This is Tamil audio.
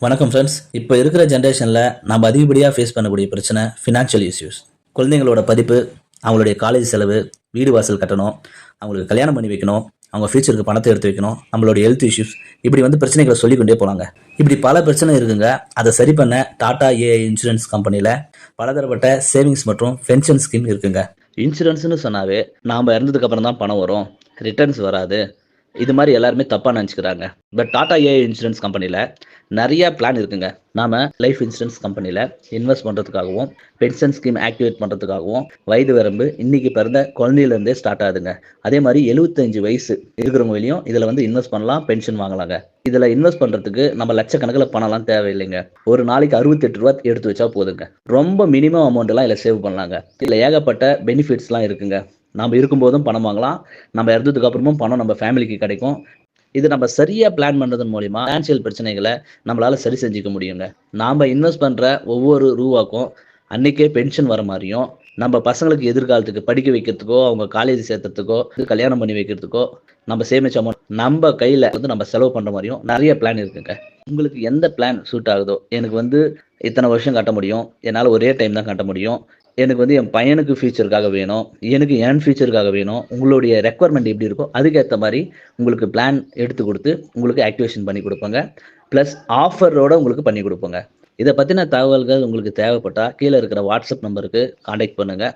வணக்கம் ஃப்ரெண்ட்ஸ். இப்போ இருக்கிற ஜென்ரேஷனில் நம்ம அதிகப்படியாக ஃபேஸ் பண்ணக்கூடிய பிரச்சனை ஃபினான்ஷியல் இஷ்யூஸ். குழந்தைங்களோட படிப்பு, அவங்களுடைய காலேஜ் செலவு, வீடு வாசல் கட்டணும், அவங்களுக்கு கல்யாணம் பண்ணி வைக்கணும், அவங்க ஃபியூச்சருக்கு பணத்தை எடுத்து வைக்கணும், நம்மளுடைய ஹெல்த் இஷ்யூஸ், இப்படி பிரச்சனைகளை சொல்லிக்கொண்டே போகலாங்க. இப்படி பல பிரச்சனை இருக்குங்க. அதை சரி பண்ண டாடா ஏஐ இன்சூரன்ஸ் கம்பெனியில் பலதரப்பட்ட சேவிங்ஸ் மற்றும் பென்ஷன் ஸ்கீம் இருக்குங்க. இன்சூரன்ஸ்னு சொன்னாவே நாம் இறந்ததுக்கு அப்புறம் தான் பணம் வரும், ரிட்டர்ன்ஸ் வராது, இது மாதிரி எல்லாருமே தப்பாக நினச்சிக்கிறாங்க. பட் டாடா ஏஐ இன்சூரன்ஸ் கம்பெனியில் நிறைய பிளான் இருக்குங்க. நாம லைஃப் இன்சூரன்ஸ் கம்பெனியில் இன்வெஸ்ட் பண்ணுறதுக்காகவும் பென்ஷன் ஸ்கீம் ஆக்டிவேட் பண்ணுறதுக்காகவும் வயது வரம்பு இன்னைக்கு பிறந்த குழந்தையிலேருந்தே ஸ்டார்ட் ஆகுதுங்க. அதே மாதிரி 75 வயசு இருக்கிறவங்க வெளியும் இதில் இன்வெஸ்ட் பண்ணலாம், பென்ஷன் வாங்கலாங்க. இதில் இன்வெஸ்ட் பண்ணுறதுக்கு நம்ம லட்சக்கணக்கில் பணம்லாம் தேவையில்லைங்க. ஒரு நாளைக்கு 68 ரூபா எடுத்து வச்சா போதுங்க. ரொம்ப மினிமம் அமௌண்ட்லாம் இதில் சேவ் பண்ணலாங்க. இதில் ஏகப்பட்ட பெனிஃபிட்ஸ்லாம் இருக்குங்க. நம்ம இருக்கும்போதும் பணம் வாங்கலாம், நம்ம இறந்ததுக்கு அப்புறமும் பணம் நம்ம ஃபேமிலிக்கு கிடைக்கும். இது நம்ம சரியா பிளான் பண்றதன் மூலியமா ஃபினான்ஷியல் பிரச்சனைகளை நம்மளால சரி செஞ்சுக்க முடியுங்க. நாம இன்வெஸ்ட் பண்ற ஒவ்வொரு ரூபாக்கும் அன்னைக்கே பென்ஷன் வர மாதிரியும், நம்ம பசங்களுக்கு எதிர்காலத்துக்கு படிக்க வைக்கிறதுக்கோ, அவங்க காலேஜ் சேர்த்துறதுக்கோ, கல்யாணம் பண்ணி வைக்கிறதுக்கோ, நம்ம சேமிச்ச அமௌண்ட் நம்ம கையில நம்ம செலவு பண்ற மாதிரியும் நிறைய பிளான் இருக்குங்க. உங்களுக்கு எந்த பிளான் சூட் ஆகுதோ, எனக்கு இத்தனை வருஷம் கட்ட முடியும், என்னால் ஒரே டைம் தான் கட்ட முடியும், எனக்கு என் பையனுக்கு ஃபியூச்சருக்காக வேணும், எனக்கு என் ஃபியூச்சருக்காக வேணும், உங்களுடைய ரெக்குவயர்மெண்ட் எப்படி இருக்கோ அதுக்கேற்ற மாதிரி உங்களுக்கு பிளான் எடுத்து கொடுத்து உங்களுக்கு ஆக்டிவேஷன் பண்ணி கொடுப்போங்க. ப்ளஸ் ஆஃபரோட உங்களுக்கு பண்ணி கொடுப்போங்க. இதை பற்றின தகவல்கள் உங்களுக்கு தேவைப்பட்டால் கீழே இருக்கிற வாட்ஸ்அப் நம்பருக்கு கான்டாக்ட் பண்ணுங்கள்.